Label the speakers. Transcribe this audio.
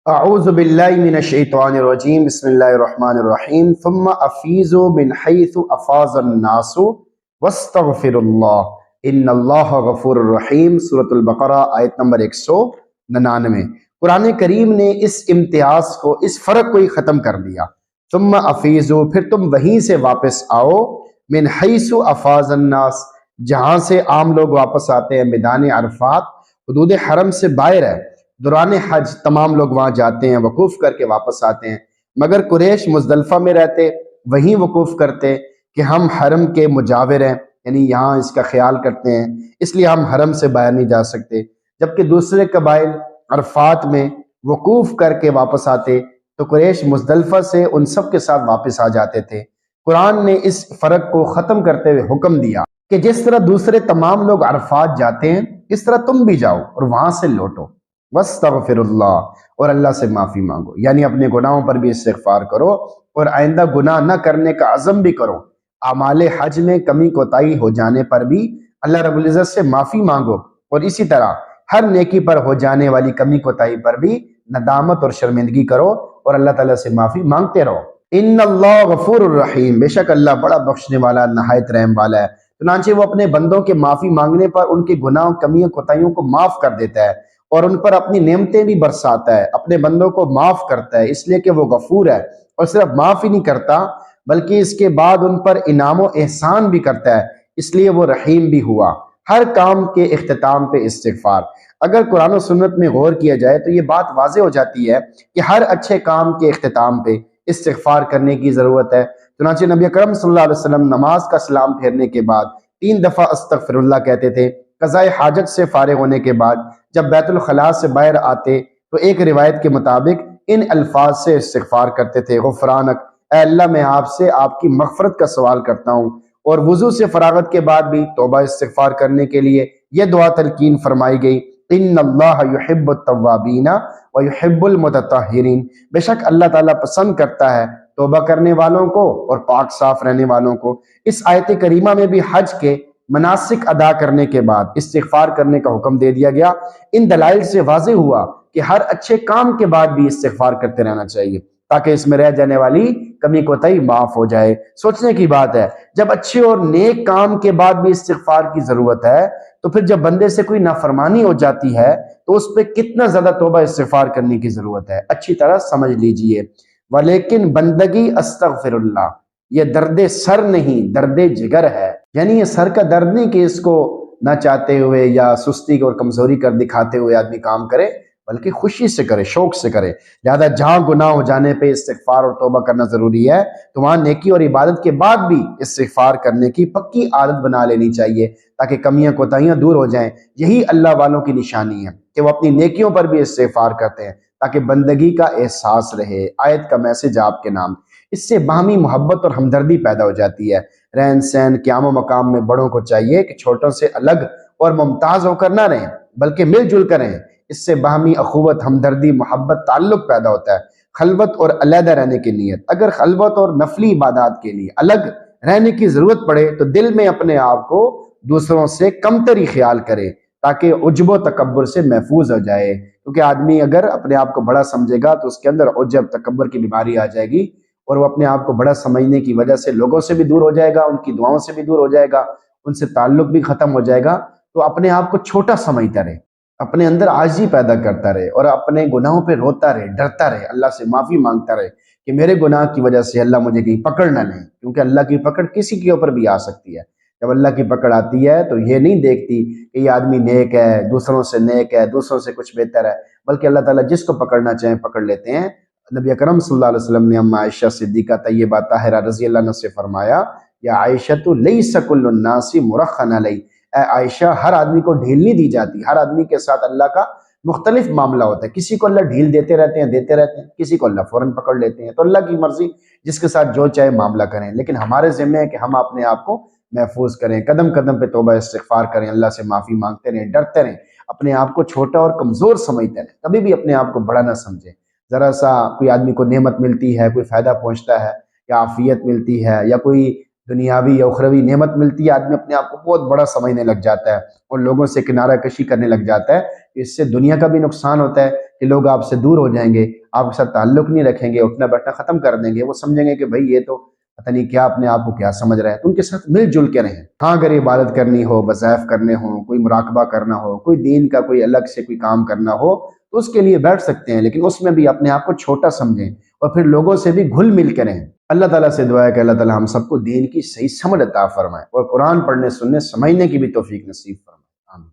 Speaker 1: اعوذ باللہ من الشیطان الرجیم بسم اللہ الرحمن الرحیم ثم افیضوا من حیث افاض الناس واستغفروا اللہ ان اللہ غفور الرحیم۔ سورۃ البقرہ آیت نمبر 199۔ قرآن کریم نے اس امتیاز کو، اس فرق کو ہی ختم کر دیا۔ ثم افیضوا، پھر تم وہیں سے واپس آؤ، من حیث افاض الناس، جہاں سے عام لوگ واپس آتے ہیں۔ میدان عرفات حدود حرم سے باہر ہے، دوران حج تمام لوگ وہاں جاتے ہیں، وقوف کر کے واپس آتے ہیں، مگر قریش مزدلفہ میں رہتے، وہیں وقوف کرتے کہ ہم حرم کے مجاور ہیں، یعنی یہاں اس کا خیال کرتے ہیں، اس لیے ہم حرم سے باہر نہیں جا سکتے۔ جبکہ دوسرے قبائل عرفات میں وقوف کر کے واپس آتے تو قریش مزدلفہ سے ان سب کے ساتھ واپس آ جاتے تھے۔ قرآن نے اس فرق کو ختم کرتے ہوئے حکم دیا کہ جس طرح دوسرے تمام لوگ عرفات جاتے ہیں، اس طرح تم بھی جاؤ اور وہاں سے لوٹو۔ واستغفر اللہ، اور اللہ سے معافی مانگو، یعنی اپنے گناہوں پر بھی استغفار کرو اور آئندہ گناہ نہ کرنے کا عزم بھی کرو۔ اعمال حج میں کمی کوتاہی ہو جانے پر بھی اللہ رب العزت سے معافی مانگو، اور اسی طرح ہر نیکی پر ہو جانے والی کمی کوتاہی پر بھی ندامت اور شرمندگی کرو اور اللہ تعالیٰ سے معافی مانگتے رہو۔ ان اللہ غفور الرحیم، بے شک اللہ بڑا بخشنے والا، نہایت رحم والا ہے۔ چنانچہ وہ اپنے بندوں کے معافی مانگنے پر ان کے گناہوں، کمیوں، کوتاہیوں کو معاف کر دیتا ہے اور ان پر اپنی نعمتیں بھی برساتا ہے، اپنے بندوں کو معاف کرتا ہے، اس لیے کہ وہ غفور ہے، اور صرف معاف ہی نہیں کرتا بلکہ اس کے بعد ان پر انعام و احسان بھی کرتا ہے، اس لیے وہ رحیم بھی ہوا۔ ہر کام کے اختتام پہ استغفار۔ اگر قرآن و سنت میں غور کیا جائے تو یہ بات واضح ہو جاتی ہے کہ ہر اچھے کام کے اختتام پہ استغفار کرنے کی ضرورت ہے۔ چنانچہ نبی اکرم صلی اللہ علیہ وسلم نماز کا سلام پھیرنے کے بعد 3 دفعہ استغفر اللہ کہتے تھے۔ قضاء حاجت سے فارغ ہونے کے بعد جب بیت الخلاء سے باہر آتے تو ایک روایت کے مطابق ان الفاظ سے استغفار کرتے تھے: غفرانک، اے اللہ میں آپ سے آپ کی مغفرت کا سوال کرتا ہوں۔ اور وضو سے فراغت کے بعد بھی توبہ استغفار کرنے کے لیے یہ دعا تلقین فرمائی گئی: ان اللہ یحب التوابین ویحب المتطہرین، بے شک اللہ تعالیٰ پسند کرتا ہے توبہ کرنے والوں کو اور پاک صاف رہنے والوں کو۔ اس آیت کریمہ میں بھی حج کے مناسک ادا کرنے کے بعد استغفار کرنے کا حکم دے دیا گیا۔ ان دلائل سے واضح ہوا کہ ہر اچھے کام کے بعد بھی استغفار کرتے رہنا چاہیے تاکہ اس میں رہ جانے والی کمی کوتاہی معاف ہو جائے۔ سوچنے کی بات ہے، جب اچھے اور نیک کام کے بعد بھی استغفار کی ضرورت ہے تو پھر جب بندے سے کوئی نافرمانی ہو جاتی ہے تو اس پہ کتنا زیادہ توبہ استغفار کرنے کی ضرورت ہے، اچھی طرح سمجھ لیجئے۔ ولیکن بندگی استغفر اللہ، یہ درد سر نہیں، درد جگر ہے، یعنی یہ سر کا درد نہیں کہ اس کو نہ چاہتے ہوئے یا سستی اور کمزوری کر دکھاتے ہوئے آدمی کام کرے، بلکہ خوشی سے کرے، شوق سے کرے۔ لہذا جہاں گناہ ہو جانے پہ استغفار اور توبہ کرنا ضروری ہے تو وہاں نیکی اور عبادت کے بعد بھی استغفار کرنے کی پکی عادت بنا لینی چاہیے تاکہ کمیاں کوتاہیاں دور ہو جائیں۔ یہی اللہ والوں کی نشانی ہے کہ وہ اپنی نیکیوں پر بھی استغفار کرتے ہیں تاکہ بندگی کا احساس رہے۔ آیت کا میسج آپ کے نام، اس سے باہمی محبت اور ہمدردی پیدا ہو جاتی ہے۔ رہن سہن، قیام و مقام میں بڑوں کو چاہیے کہ چھوٹوں سے الگ اور ممتاز ہو کر نہ رہیں بلکہ مل جل کر رہیں۔ اس سے باہمی اخوت، ہمدردی، محبت، تعلق پیدا ہوتا ہے۔ خلوت اور علیحدہ رہنے کی نیت، اگر خلوت اور نفلی عبادات کے لیے الگ رہنے کی ضرورت پڑے تو دل میں اپنے آپ کو دوسروں سے کمتری خیال کرے تاکہ عجب و تکبر سے محفوظ ہو جائے، کیونکہ آدمی اگر اپنے آپ کو بڑا سمجھے گا تو اس کے اندر عجب تکبر کی بیماری آ جائے گی اور وہ اپنے آپ کو بڑا سمجھنے کی وجہ سے لوگوں سے بھی دور ہو جائے گا، ان کی دعاؤں سے بھی دور ہو جائے گا، ان سے تعلق بھی ختم ہو جائے گا۔ تو اپنے آپ کو چھوٹا سمجھتا رہے، اپنے اندر عاجزی پیدا کرتا رہے اور اپنے گناہوں پہ روتا رہے، ڈرتا رہے، اللہ سے معافی مانگتا رہے کہ میرے گناہ کی وجہ سے اللہ مجھے کہیں پکڑ نہ لیں، کیونکہ اللہ کی پکڑ کسی کے اوپر بھی آ سکتی ہے۔ جب اللہ کی پکڑ آتی ہے تو یہ نہیں دیکھتی کہ یہ آدمی نیک ہے، دوسروں سے نیک ہے، دوسروں سے کچھ بہتر ہے، بلکہ اللہ تعالیٰ جس کو پکڑنا چاہیں پکڑ لیتے ہیں۔ نبی اکرم صلی اللہ علیہ وسلم نے اما عائشہ صدیقہ طیبہ طاہرہ رضی اللہ عنہ سے فرمایا: یا عائشہ لیس کل الناس مرخن علی، اے عائشہ ہر آدمی کو ڈھیل نہیں دی جاتی، ہر آدمی کے ساتھ اللہ کا مختلف معاملہ ہوتا ہے۔ کسی کو اللہ ڈھیل دیتے رہتے ہیں، کسی کو اللہ فوراً پکڑ لیتے ہیں، تو اللہ کی مرضی، جس کے ساتھ جو چاہے معاملہ کریں، لیکن ہمارے ذمہ ہے کہ ہم اپنے آپ کو محفوظ کریں، قدم قدم پہ توبہ استغفار کریں، اللہ سے معافی مانگتے رہیں، ڈرتے رہیں، اپنے آپ کو چھوٹا اور کمزور سمجھتے رہیں، کبھی بھی اپنے آپ کو بڑا نہ سمجھیں۔ ذرا سا کوئی آدمی کو نعمت ملتی ہے، کوئی فائدہ پہنچتا ہے یا عافیت ملتی ہے یا کوئی دنیاوی یا اخروی نعمت ملتی ہے، آدمی اپنے آپ کو بہت بڑا سمجھنے لگ جاتا ہے اور لوگوں سے کنارہ کشی کرنے لگ جاتا ہے۔ اس سے دنیا کا بھی نقصان ہوتا ہے کہ لوگ آپ سے دور ہو جائیں گے، آپ کے ساتھ تعلق نہیں رکھیں گے، اٹھنا بیٹھنا ختم کر دیں گے، وہ سمجھیں گے کہ بھائی یہ تو پتہ نہیں کیا اپنے آپ کو کیا سمجھ رہا ہے۔ تو ان کے ساتھ مل جل کے رہیں۔ ہاں اگر عبادت کرنی ہو، وظائف کرنے ہوں، کوئی مراقبہ کرنا ہو، کوئی دین کا کوئی الگ سے کوئی کام کرنا ہو تو اس کے لیے بیٹھ سکتے ہیں، لیکن اس میں بھی اپنے آپ کو چھوٹا سمجھیں اور پھر لوگوں سے بھی گھل مل کے رہیں۔ اللہ تعالیٰ سے دعا ہے کہ اللہ تعالیٰ ہم سب کو دین کی صحیح سمجھ عطا فرمائے اور قرآن پڑھنے سننے سمجھنے کی بھی توفیق نصیب فرمائے۔ آمین۔